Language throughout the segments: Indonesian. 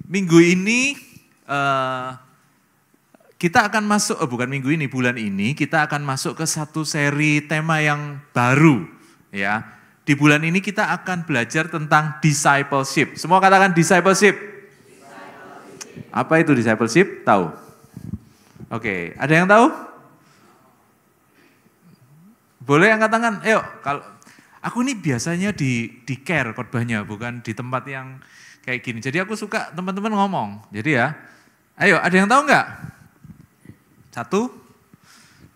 Minggu ini kita akan masuk, bukan minggu ini, bulan ini kita akan masuk ke satu seri tema yang baru. Ya, di bulan ini kita akan belajar tentang discipleship. Semua katakan discipleship. Apa itu discipleship? Tahu? Oke, ada yang tahu? Boleh angkat tangan? Ayo, kalau aku ini biasanya di care khotbahnya, bukan di tempat yang kayak gini. Jadi aku suka teman-teman ngomong. Jadi ya, ayo ada yang tahu nggak? Satu,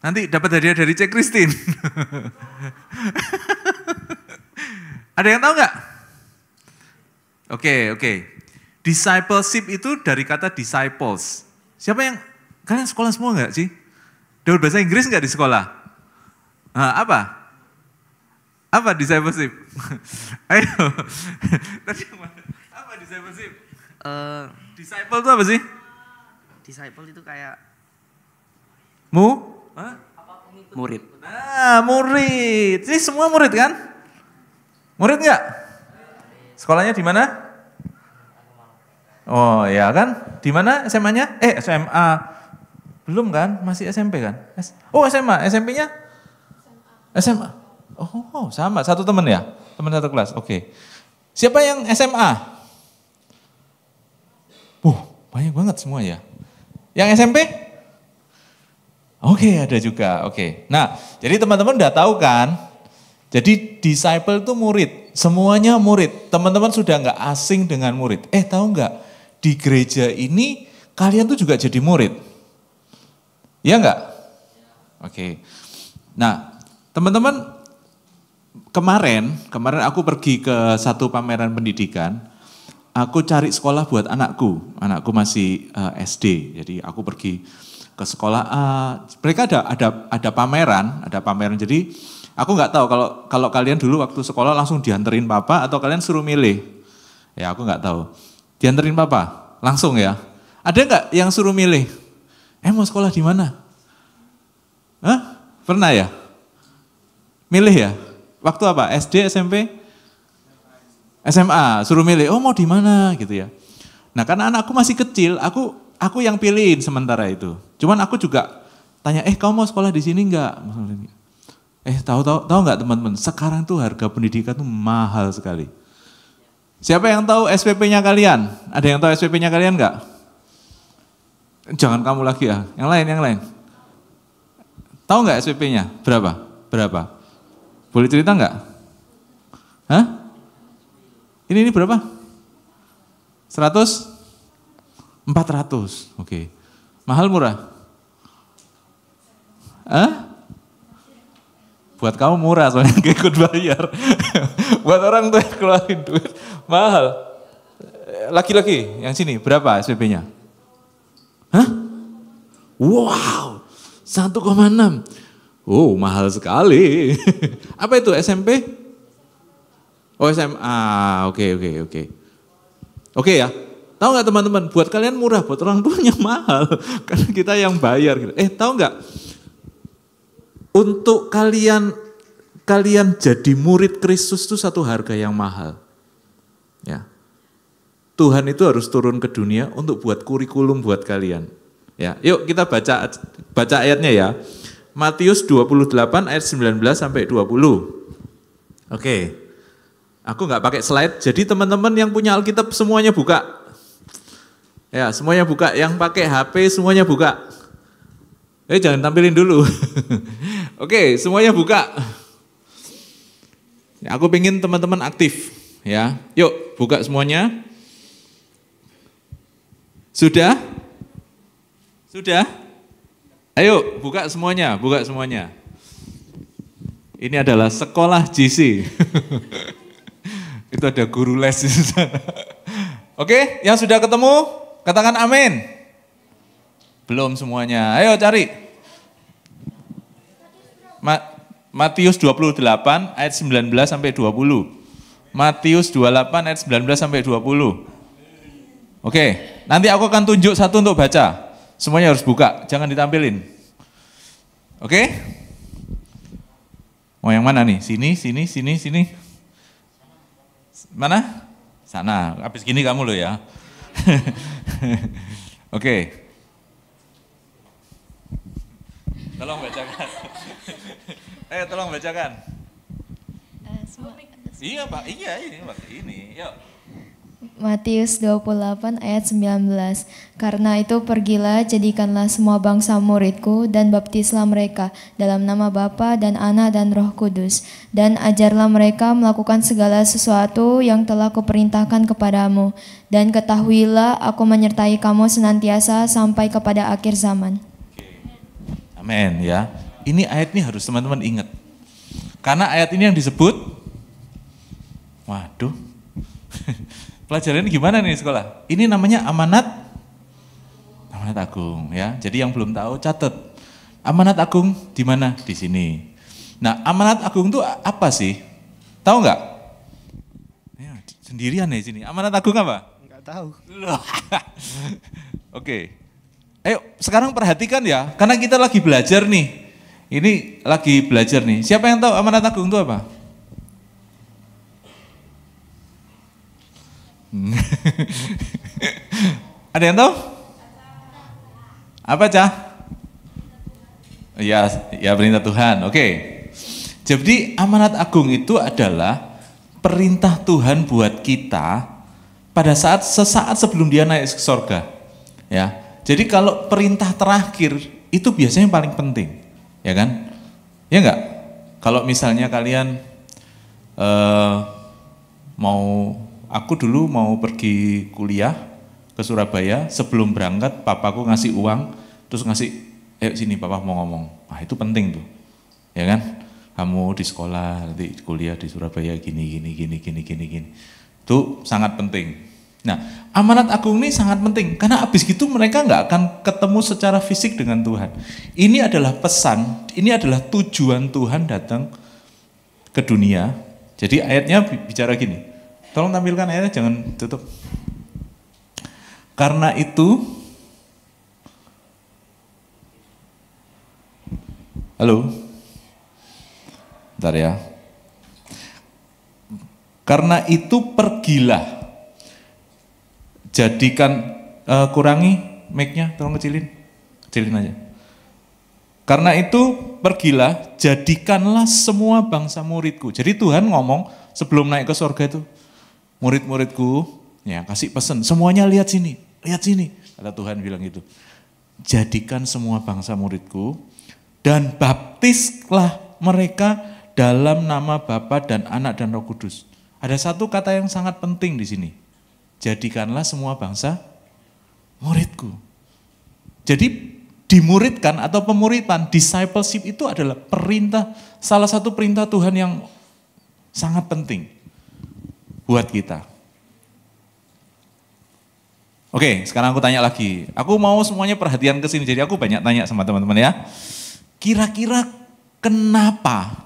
nanti dapat hadiah dari Cek Christine. Ada yang tahu nggak? Oke. Discipleship itu dari kata disciples. Siapa yang, kalian sekolah semua nggak sih? Dapat bahasa Inggris nggak di sekolah? Nah, apa discipleship? Ayo. Tadi apa discipleship? Disciple itu apa sih? Disciple itu kayak murid. Nah, murid. Ini semua murid kan? Murid nggak? Sekolahnya di mana? Oh ya kan? Di mana SMA-nya? SMA. Belum kan? Masih SMP kan? Oh SMA. SMP-nya? SMA. Oh sama. Satu teman ya? Teman satu kelas. Oke. Siapa yang SMA? Banyak banget semua ya. Yang SMP? Oke, ada juga. Oke. Nah, jadi teman-teman udah tahu kan? Jadi disciple itu murid. Semuanya murid. Teman-teman sudah nggak asing dengan murid. Tahu nggak? Di gereja ini kalian tuh juga jadi murid. Iya nggak? Oke. Nah, teman-teman kemarin aku pergi ke satu pameran pendidikan. Aku cari sekolah buat anakku masih SD. Jadi aku pergi ke sekolah mereka ada pameran. Jadi aku nggak tahu kalau kalian dulu waktu sekolah langsung dianterin papa atau kalian suruh milih. Ya aku nggak tahu. Dianterin papa langsung ya. Ada nggak yang suruh milih? Mau sekolah di mana? Pernah ya? Milih ya? Waktu apa? SD, SMP? SMA, suruh milih, mau di mana gitu ya. Nah karena anakku masih kecil, aku yang pilihin sementara itu. Cuman aku juga tanya, kamu mau sekolah di sini enggak? Tahu enggak teman-teman, sekarang tuh harga pendidikan tuh mahal sekali. Siapa yang tahu SPP-nya kalian? Ada yang tahu SPP-nya kalian enggak? Jangan kamu lagi ya, yang lain. Tahu enggak SPP-nya? Berapa? Boleh cerita enggak? Hah? Ini berapa? 100? 400, oke. Mahal murah? Buat kamu murah soalnya gak ikut bayar. Buat orang tuh keluarin duit, mahal. Laki-laki yang sini berapa SPP-nya? Wow, 1,6. Oh mahal sekali. Apa itu SMP? Oh SMA, oke. Oke ya, tahu nggak teman-teman, buat kalian murah, buat orang tuanya mahal. Karena kita yang bayar. Gitu. Tahu nggak, untuk kalian jadi murid Kristus itu satu harga yang mahal. Ya, Tuhan itu harus turun ke dunia untuk buat kurikulum buat kalian. Ya, yuk kita baca ayatnya ya. Matius 28 ayat 19 sampai 20. Oke. Aku nggak pakai slide, jadi teman-teman yang punya Alkitab semuanya buka. Ya, semuanya buka. Yang pakai HP semuanya buka. Jangan tampilin dulu. Oke, semuanya buka. Ya, aku pengen teman-teman aktif. Ya, yuk buka semuanya. Sudah? Ayo buka semuanya. Ini adalah sekolah JC. Itu ada guru les di sana. Oke, yang sudah ketemu, katakan amin. Belum semuanya, ayo cari. Matius 28 ayat 19 sampai 20. Matius 28 ayat 19 sampai 20. Oke, nanti aku akan tunjuk satu untuk baca. Semuanya harus buka, jangan ditampilin. Oke? Mau yang mana nih? Sini. Mana? Sana. Habis gini kamu loh ya. Oke. Tolong bacakan. Tolong bacakan. Iya Pak, iya ini Pak, ini. Yuk. Matius 28 ayat 19. Karena itu pergilah, jadikanlah semua bangsa muridku dan baptislah mereka dalam nama Bapa dan Anak dan Roh Kudus. Dan ajarlah mereka melakukan segala sesuatu yang telah kuperintahkan kepadamu. Dan ketahuilah aku menyertai kamu senantiasa sampai kepada akhir zaman. Amin ya. Ini ayat ini harus teman-teman ingat. Karena ayat ini yang disebut, waduh, pelajaran gimana nih sekolah? Ini namanya amanat agung ya. Jadi yang belum tahu catat. Amanat agung di mana? Di sini. Nah, amanat agung itu apa sih? Tahu nggak? Ya, sendirian ya di sini. Amanat agung apa? Enggak tahu. Oke. Ayo sekarang perhatikan ya, karena kita lagi belajar nih. Ini lagi belajar nih. Siapa yang tahu amanat agung itu apa? Ada yang tahu? Apa, Cah? Ya perintah Tuhan. Oke. Jadi amanat agung itu adalah perintah Tuhan buat kita pada sesaat sebelum dia naik ke sorga. Ya. Jadi kalau perintah terakhir itu biasanya yang paling penting. Ya kan? Ya enggak? Kalau misalnya kalian aku dulu mau pergi kuliah ke Surabaya, sebelum berangkat papaku ngasih uang, terus ngasih, ayo sini papa mau ngomong. Nah itu penting tuh, ya kan? Kamu di sekolah, nanti kuliah di Surabaya gini. Itu sangat penting. Nah, amanat agung ini sangat penting, karena abis gitu mereka nggak akan ketemu secara fisik dengan Tuhan. Ini adalah pesan, ini adalah tujuan Tuhan datang ke dunia. Jadi ayatnya bicara gini, tolong tampilkan ayatnya, jangan tutup. Karena itu, halo, bentar ya. Karena itu pergilah. Jadikan, kurangi mic-nya, tolong kecilin aja. Karena itu pergilah, jadikanlah semua bangsa muridku. Jadi Tuhan ngomong sebelum naik ke surga itu, murid-muridku, ya kasih pesan, semuanya lihat sini. Kata Tuhan bilang gitu. Jadikan semua bangsa muridku dan baptislah mereka dalam nama Bapa dan Anak dan Roh Kudus. Ada satu kata yang sangat penting di sini. Jadikanlah semua bangsa muridku. Jadi dimuridkan atau pemuritan, discipleship itu adalah perintah, salah satu perintah Tuhan yang sangat penting buat kita. Oke, sekarang aku tanya lagi. Aku mau semuanya perhatian ke sini, jadi aku banyak tanya sama teman-teman ya. Kira-kira kenapa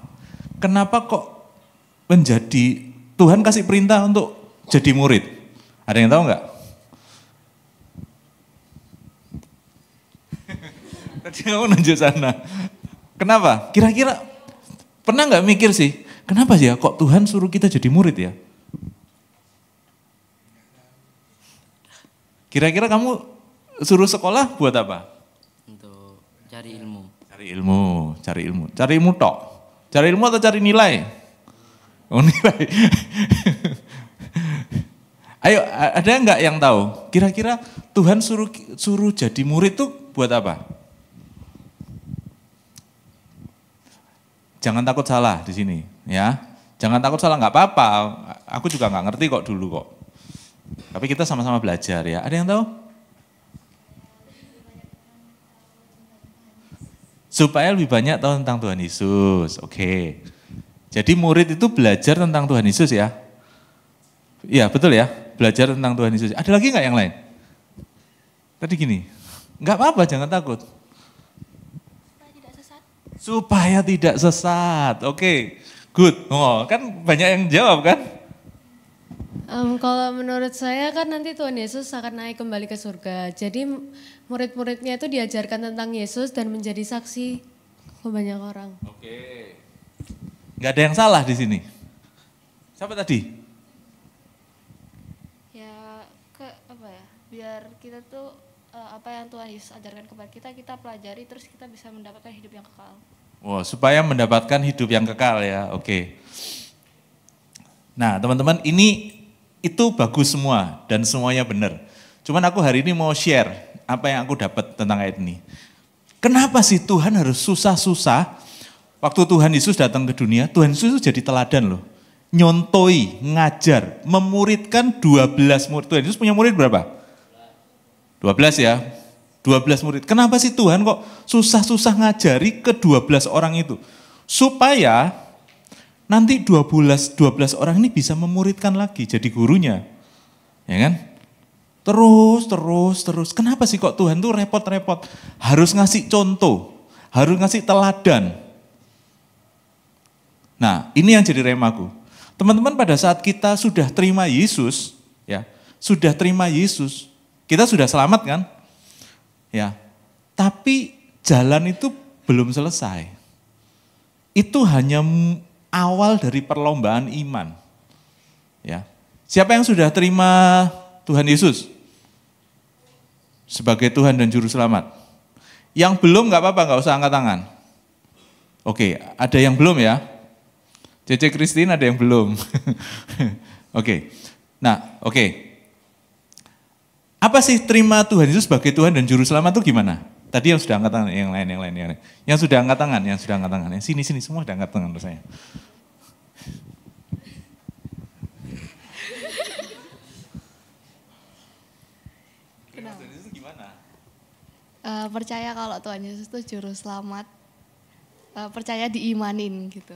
kok menjadi, Tuhan kasih perintah untuk jadi murid? Ada yang tahu nggak? Tadi kamu nunjuk sana. Kenapa? Kira-kira pernah nggak mikir sih, kenapa sih ya kok Tuhan suruh kita jadi murid ya? Kira-kira kamu suruh sekolah buat apa? Untuk cari ilmu. Cari ilmu tok. Cari ilmu atau cari nilai? Oh nilai. Ayo, ada nggak yang tahu? Kira-kira Tuhan suruh jadi murid tuh buat apa? Jangan takut salah di sini, ya. Jangan takut salah, nggak apa-apa. Aku juga nggak ngerti kok dulu kok. Tapi kita sama-sama belajar ya. Ada yang tahu? Supaya lebih banyak tahu tentang Tuhan Yesus. Oke. Jadi murid itu belajar tentang Tuhan Yesus ya. Iya betul ya. Belajar tentang Tuhan Yesus. Ada lagi nggak yang lain? Tadi gini, nggak apa-apa, jangan takut. Supaya tidak sesat. Oke, good. Oh, kan banyak yang jawab kan? Kalau menurut saya kan nanti Tuhan Yesus akan naik kembali ke surga. Jadi murid-muridnya itu diajarkan tentang Yesus dan menjadi saksi ke banyak orang. Oke. Nggak ada yang salah di sini. Siapa tadi? biar kita tuh apa yang Tuhan Yesus ajarkan kepada kita, kita pelajari terus kita bisa mendapatkan hidup yang kekal. Wow, supaya mendapatkan hidup yang kekal ya, oke. Nah teman-teman itu bagus semua dan semuanya benar. Cuman aku hari ini mau share apa yang aku dapat tentang ayat ini. Kenapa sih Tuhan harus susah-susah? Waktu Tuhan Yesus datang ke dunia, Tuhan Yesus jadi teladan loh. Nyontoi, ngajar, memuridkan 12 murid. Tuhan Yesus punya murid berapa? 12 ya. 12 murid. Kenapa sih Tuhan kok susah-susah ngajari ke 12 orang itu? Supaya nanti 12 orang ini bisa memuridkan lagi jadi gurunya. Ya kan? Terus. Kenapa sih kok Tuhan tuh repot-repot? Harus ngasih contoh, harus ngasih teladan. Nah, ini yang jadi remaku. Teman-teman pada saat kita sudah terima Yesus, ya, sudah terima Yesus, kita sudah selamat kan? Ya, tapi jalan itu belum selesai. Itu hanya awal dari perlombaan iman. Ya, siapa yang sudah terima Tuhan Yesus sebagai Tuhan dan Juru Selamat? Yang belum nggak apa-apa, nggak usah angkat tangan. Oke, ada yang belum ya? Cece Christine ada yang belum. Oke. Nah, oke. Apa sih terima Tuhan Yesus sebagai Tuhan dan Juru Selamat itu gimana? Tadi yang sudah angkat tangan, yang lain. Yang sudah angkat tangan. Yang sini semua sudah angkat tangan saya. Tuhan Yesus gimana? Percaya kalau Tuhan Yesus itu juru selamat, percaya diimanin gitu.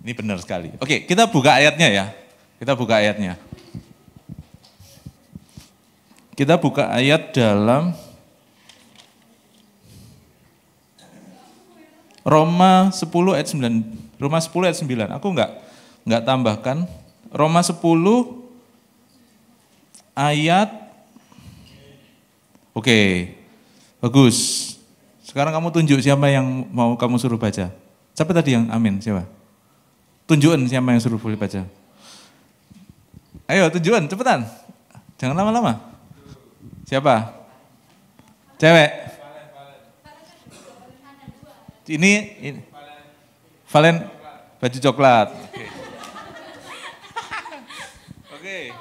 Ini benar sekali. Oke, kita buka ayatnya ya. Kita buka ayat dalam Roma 10 ayat 9. Roma 10 ayat 9. Aku enggak tambahkan. Roma 10 ayat. Oke. Bagus. Sekarang kamu tunjuk siapa yang mau kamu suruh baca. Siapa tadi yang amin? Siapa? Tunjukin siapa yang suruh boleh baca. Ayo tunjukin, cepetan. Jangan lama-lama. Siapa? Cewek. Ini Valen baju coklat. Oke.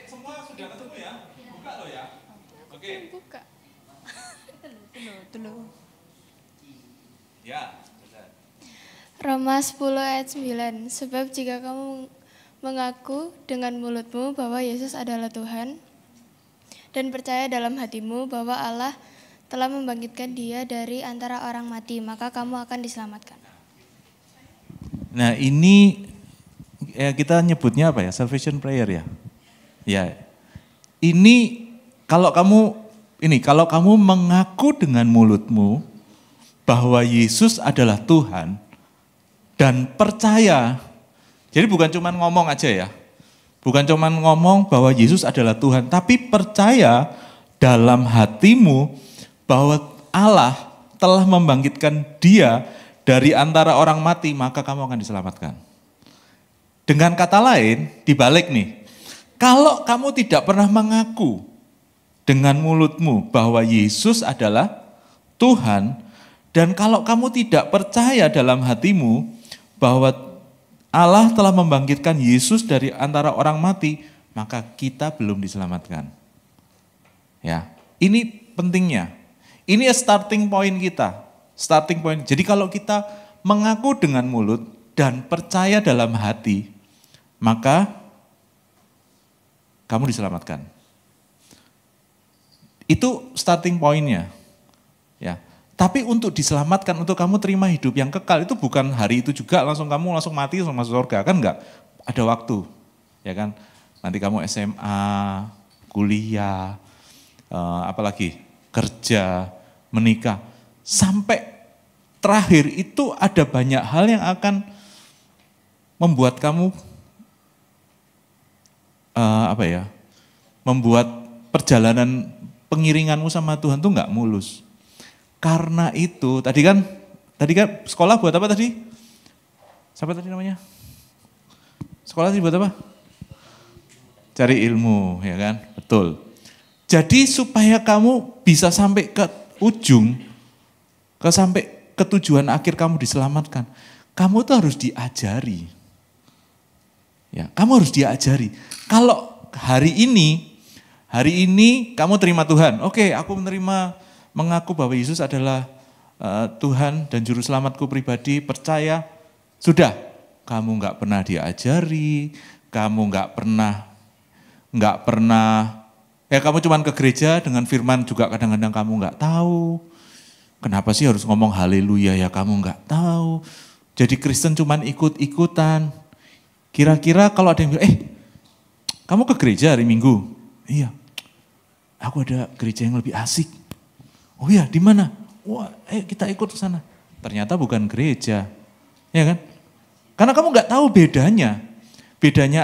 Semua sudah ketemu ya? Buka loh ya. Oke. Buka. Ya. Roma 10 ayat 9, sebab jika kamu mengaku dengan mulutmu bahwa Yesus adalah Tuhan dan percaya dalam hatimu bahwa Allah telah membangkitkan dia dari antara orang mati, maka kamu akan diselamatkan. Nah ini ya kita nyebutnya apa ya? Salvation prayer ya. Ya. Ini kalau kamu mengaku dengan mulutmu bahwa Yesus adalah Tuhan dan percaya, jadi bukan cuma ngomong aja ya, bukan cuma ngomong bahwa Yesus adalah Tuhan, tapi percaya dalam hatimu bahwa Allah telah membangkitkan dia dari antara orang mati, maka kamu akan diselamatkan. Dengan kata lain, dibalik nih, kalau kamu tidak pernah mengaku dengan mulutmu bahwa Yesus adalah Tuhan, dan kalau kamu tidak percaya dalam hatimu bahwa Allah telah membangkitkan Yesus dari antara orang mati, maka kita belum diselamatkan. Ya, ini pentingnya. Ini starting point kita. Starting point. Jadi kalau kita mengaku dengan mulut dan percaya dalam hati, maka kamu diselamatkan. Itu starting point-nya. Ya. Tapi untuk diselamatkan, untuk kamu terima hidup yang kekal, itu bukan hari itu juga langsung mati, langsung masuk surga, kan enggak? Ada waktu, ya kan? Nanti kamu SMA, kuliah, apalagi kerja, menikah, sampai terakhir itu ada banyak hal yang akan membuat kamu membuat perjalanan pengiringanmu sama Tuhan tuh enggak mulus. Karena itu, tadi kan sekolah buat apa tadi? Siapa tadi namanya? Sekolah tadi buat apa? Cari ilmu, ya kan? Betul. Jadi supaya kamu bisa sampai ke ujung, sampai ke tujuan akhir kamu diselamatkan, kamu tuh harus diajari. Ya, kamu harus diajari. Kalau hari ini kamu terima Tuhan. Oke, aku mengaku bahwa Yesus adalah Tuhan dan Juru Selamatku pribadi, percaya. Sudah, kamu nggak pernah diajari, kamu nggak pernah, kamu cuman ke gereja dengan firman juga kadang-kadang kamu nggak tahu. Kenapa sih harus ngomong haleluya ya, kamu nggak tahu. Jadi Kristen cuman ikut-ikutan. Kira-kira kalau ada yang bilang, kamu ke gereja hari Minggu? Iya, aku ada gereja yang lebih asik. Oh iya, di mana? Wah, kita ikut ke sana. Ternyata bukan gereja, ya kan? Karena kamu nggak tahu bedanya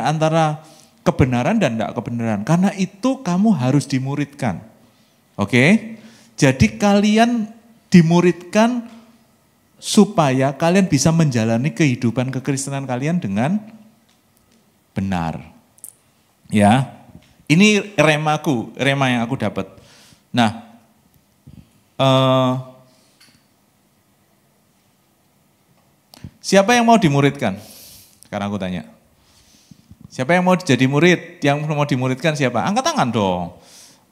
antara kebenaran dan tidak kebenaran. Karena itu kamu harus dimuridkan. Oke? Jadi kalian dimuridkan supaya kalian bisa menjalani kehidupan kekristenan kalian dengan benar. Ya, ini rema yang aku dapat. Nah, siapa yang mau dimuridkan? Sekarang aku tanya. Siapa yang mau jadi murid? Yang mau dimuridkan siapa? Angkat tangan dong.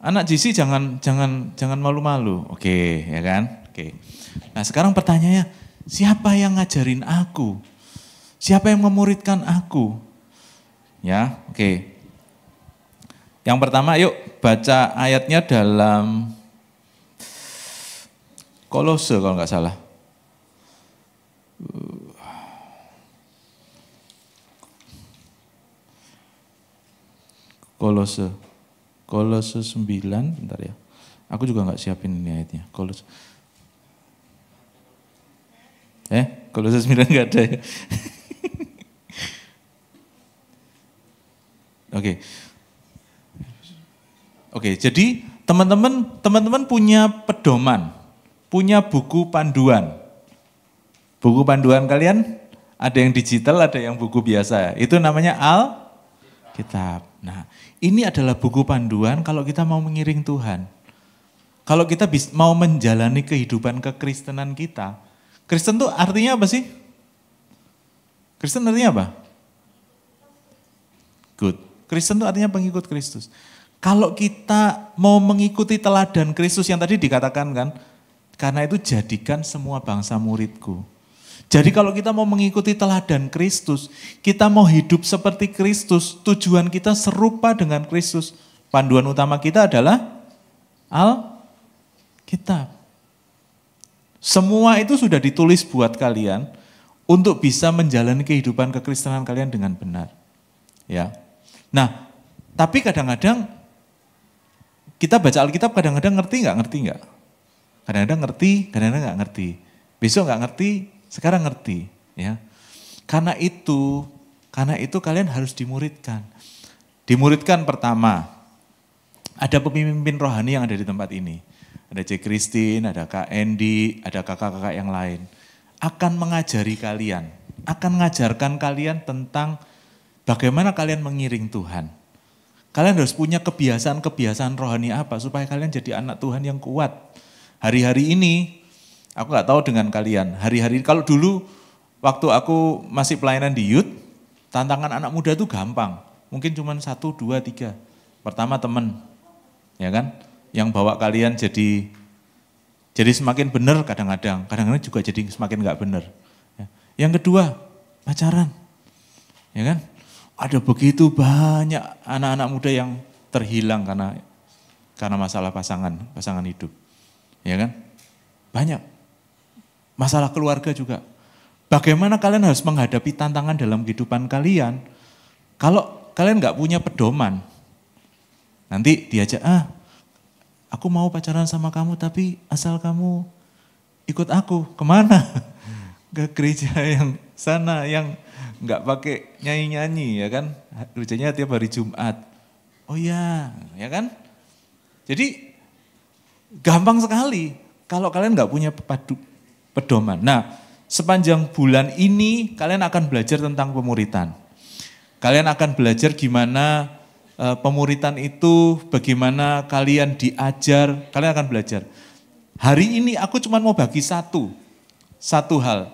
Anak JC jangan malu-malu. Oke, ya kan? Oke. Nah, sekarang pertanyaannya, siapa yang ngajarin aku? Siapa yang memuridkan aku? Ya, oke. Yang pertama, yuk baca ayatnya dalam Kolose kalau nggak salah. Kolose 9, bentar ya. Aku juga nggak siapin ini ayatnya. Kolose 9 nggak ada ya. Oke, jadi teman-teman punya pedoman, punya buku panduan. Buku panduan kalian ada yang digital, ada yang buku biasa. Itu namanya Alkitab. Nah, ini adalah buku panduan kalau kita mau mengiring Tuhan. Kalau kita mau menjalani kehidupan kekristenan kita. Kristen itu artinya apa sih? Kristen artinya apa? Good. Kristen itu artinya pengikut Kristus. Kalau kita mau mengikuti teladan Kristus yang tadi dikatakan kan, karena itu jadikan semua bangsa muridku. Jadi kalau kita mau mengikuti teladan Kristus, kita mau hidup seperti Kristus, tujuan kita serupa dengan Kristus. Panduan utama kita adalah Alkitab. Semua itu sudah ditulis buat kalian untuk bisa menjalani kehidupan kekristenan kalian dengan benar. Ya. Nah, tapi kadang-kadang kita baca Alkitab kadang-kadang ngerti nggak? Kadang-kadang ngerti, kadang-kadang nggak ngerti. Besok nggak ngerti, sekarang ngerti. Ya. Karena itu kalian harus dimuridkan. Dimuridkan pertama, ada pemimpin rohani yang ada di tempat ini. Ada Cik Christine, ada Kak Endi, ada kakak-kakak yang lain. Akan mengajari kalian, akan mengajarkan kalian tentang bagaimana kalian mengiring Tuhan. Kalian harus punya kebiasaan-kebiasaan rohani apa supaya kalian jadi anak Tuhan yang kuat. Hari-hari ini, aku gak tahu dengan kalian, hari-hari kalau dulu waktu aku masih pelayanan di youth, tantangan anak muda itu gampang. Mungkin cuma 1, 2, 3. Pertama teman, ya kan? Yang bawa kalian jadi semakin benar kadang-kadang juga jadi semakin gak benar. Yang kedua, pacaran, ya kan? Ada begitu banyak anak-anak muda yang terhilang karena masalah pasangan hidup, ya kan? Banyak. Masalah keluarga juga. Bagaimana kalian harus menghadapi tantangan dalam kehidupan kalian kalau kalian gak punya pedoman? Nanti diajak, aku mau pacaran sama kamu tapi asal kamu ikut aku, kemana? Ke gereja yang sana yang nggak pakai nyanyi-nyanyi ya kan, gerejanya tiap hari Jumat. Oh ya kan? Jadi gampang sekali kalau kalian nggak punya pedoman. Nah, sepanjang bulan ini kalian akan belajar tentang pemuritan. Kalian akan belajar gimana pemuritan itu bagaimana kalian diajar, kalian akan belajar. Hari ini aku cuma mau bagi satu hal.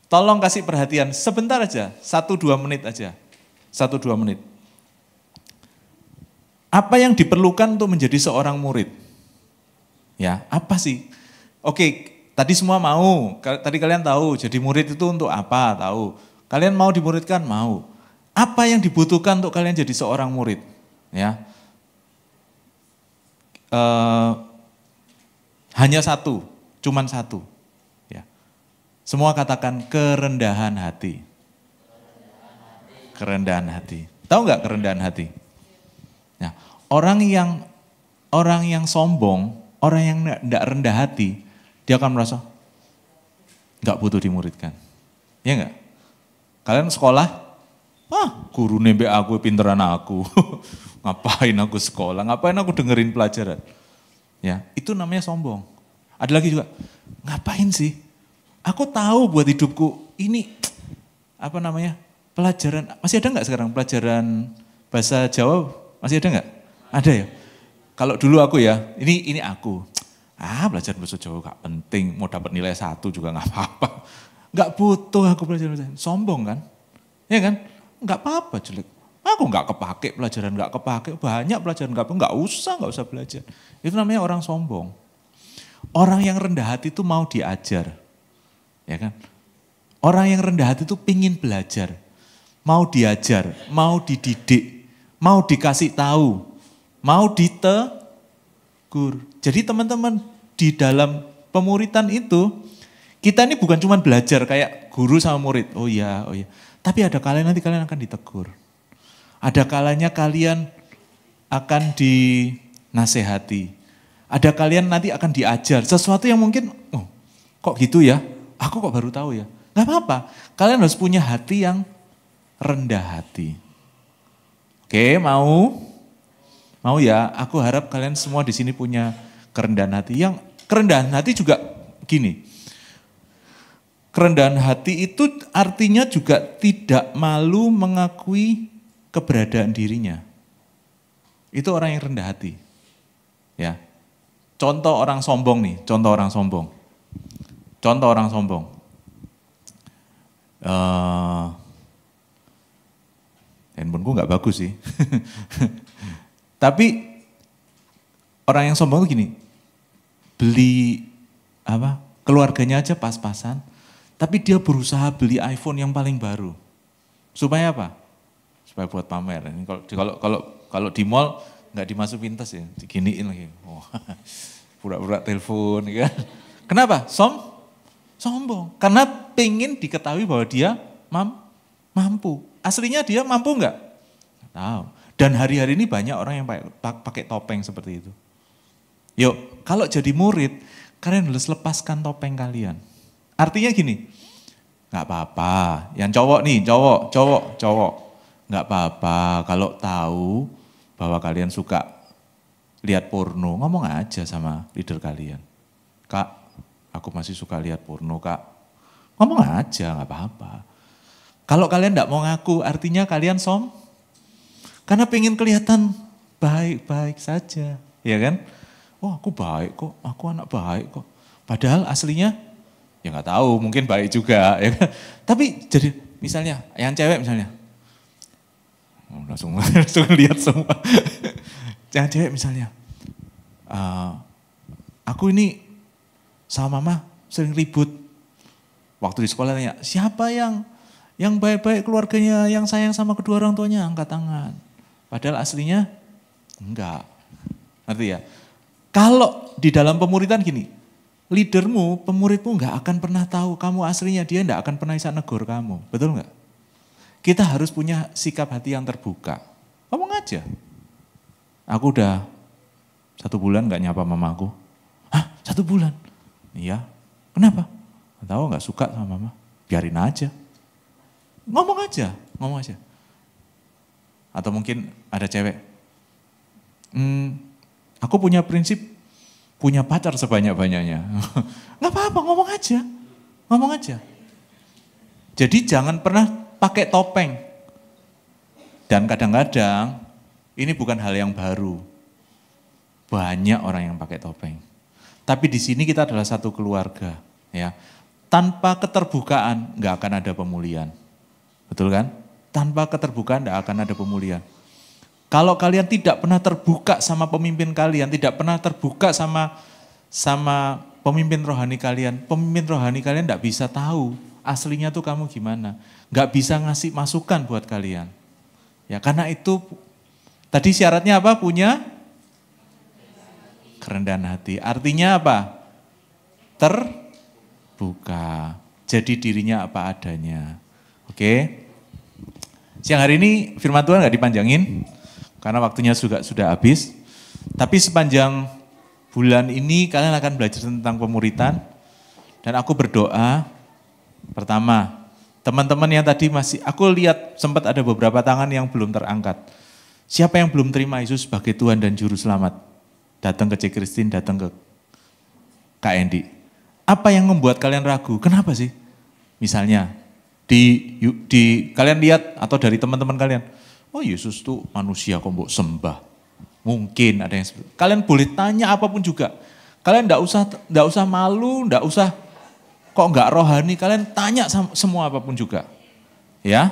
Tolong kasih perhatian sebentar aja, 1-2 menit aja. 1-2 menit. Apa yang diperlukan untuk menjadi seorang murid? Ya, apa sih? Oke, tadi semua mau. Tadi kalian tahu, jadi murid itu untuk apa? Tahu. Kalian mau dimuridkan? Mau. Apa yang dibutuhkan untuk kalian jadi seorang murid? Ya, hanya satu, cuman satu. Ya, semua katakan kerendahan hati. Kerendahan hati. Tahu nggak kerendahan hati? Nah, orang yang sombong, orang yang tidak rendah hati, dia akan merasa nggak butuh dimuridkan. Ya nggak? Kalian sekolah? Guru nembek aku, pinteran aku. Ngapain aku sekolah, ngapain aku dengerin pelajaran. Ya, itu namanya sombong. Ada lagi juga, ngapain sih? Aku tahu buat hidupku ini, apa namanya, pelajaran, masih ada nggak sekarang pelajaran bahasa Jawa, masih ada nggak? Ada ya? Kalau dulu aku ya, ini aku. Belajar bahasa Jawa gak penting, mau dapat nilai 1 juga gak apa-apa. Gak butuh aku belajar, sombong kan? Ya kan? Gak apa-apa jelek. Aku gak kepake pelajaran, gak kepake. Banyak pelajaran gak usah belajar. Itu namanya orang sombong. Orang yang rendah hati itu mau diajar. Ya kan? Orang yang rendah hati itu pingin belajar. Mau diajar, mau dididik, mau dikasih tahu, mau ditegur. Jadi teman-teman di dalam pemuritan itu, kita ini bukan cuma belajar kayak guru sama murid. Oh iya. Tapi ada kalanya nanti kalian akan ditegur. Ada kalanya kalian akan dinasehati. Ada kalian nanti akan diajar sesuatu yang mungkin, kok gitu ya? Aku kok baru tahu ya? Gak apa-apa, kalian harus punya hati yang rendah hati. Oke, mau ya? Aku harap kalian semua di sini punya kerendahan hati. Yang kerendahan hati juga gini. Kerendahan hati itu artinya juga tidak malu mengakui keberadaan dirinya. Itu orang yang rendah hati. Ya. Contoh orang sombong nih, handphoneku gak bagus sih. Tapi orang yang sombong itu gini, beli keluarganya aja pas-pasan, tapi dia berusaha beli iPhone yang paling baru. Supaya apa? Supaya buat pamer. Kalau di mall nggak dimasukin tas ya, diginiin lagi. Pura-pura telepon kan. Kenapa? Sombong. Karena pengen diketahui bahwa dia mampu. Aslinya dia mampu nggak? Nggak tahu. Dan hari-hari ini banyak orang yang pakai topeng seperti itu. Yuk, kalau jadi murid, kalian harus lepaskan topeng kalian. Artinya gini, nggak apa-apa. Yang cowok nih, cowok. Nggak apa-apa kalau tahu bahwa kalian suka lihat porno, ngomong aja sama leader kalian. Kak, aku masih suka lihat porno, Kak. Ngomong aja, nggak apa-apa. Kalau kalian nggak mau ngaku, artinya kalian karena pengen kelihatan baik-baik saja, ya kan? Oh, aku baik kok, aku anak baik kok. Padahal aslinya, ya nggak tahu, mungkin baik juga, ya kan? Tapi jadi misalnya, yang cewek misalnya, langsung lihat semua. Yang cewek misalnya, aku ini sama mama sering ribut. Waktu di sekolah tanya, siapa yang baik-baik keluarganya, yang sayang sama kedua orang tuanya, angkat tangan. Padahal aslinya enggak. Ngerti ya? Kalau di dalam pemuritan gini, leadermu, pemuridmu enggak akan pernah tahu kamu aslinya, dia enggak akan pernah bisa negur kamu. Betul enggak? Kita harus punya sikap hati yang terbuka. Ngomong aja. Aku udah 1 bulan enggak nyapa mamaku. Hah? 1 bulan? Iya. Kenapa? Nggak tahu, enggak suka sama mama. Biarin aja. Ngomong aja. Atau mungkin ada cewek, aku punya prinsip, punya pacar sebanyak-banyaknya. Nggak apa-apa, ngomong aja. Jadi jangan pernah pakai topeng. Dan kadang-kadang Ini bukan hal yang baru. Banyak orang yang pakai topeng. Tapi di sini kita adalah satu keluarga, ya. Tanpa keterbukaan nggak akan ada pemulihan. Betul kan? Tanpa keterbukaan nggak akan ada pemulihan. Kalau kalian tidak pernah terbuka sama pemimpin kalian, tidak pernah terbuka sama pemimpin rohani kalian nggak bisa tahu aslinya tuh kamu gimana. Nggak bisa ngasih masukan buat kalian. Ya karena itu, tadi syaratnya apa? Punya kerendahan hati. Artinya apa? Terbuka. Jadi dirinya apa adanya. Oke? Siang hari ini firman Tuhan nggak dipanjangin, karena waktunya sudah habis. Tapi sepanjang bulan ini kalian akan belajar tentang pemuritan. Dan aku berdoa, pertama, teman-teman yang tadi aku lihat sempat ada beberapa tangan yang belum terangkat. Siapa yang belum terima Yesus sebagai Tuhan dan Juru Selamat? Datang ke C. Christine, datang ke Kak Endi. Apa yang membuat kalian ragu? Kenapa sih? Misalnya, di kalian lihat atau dari teman-teman kalian, oh Yesus tuh manusia kok mbok sembah. Mungkin ada yang seperti. Kalian boleh tanya apapun juga. Kalian enggak usah malu, enggak usah kok enggak rohani, kalian tanya semua apapun juga. Ya?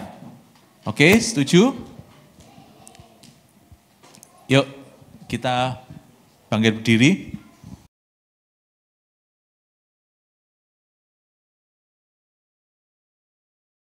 Oke, setuju? Yuk, kita bangkit berdiri.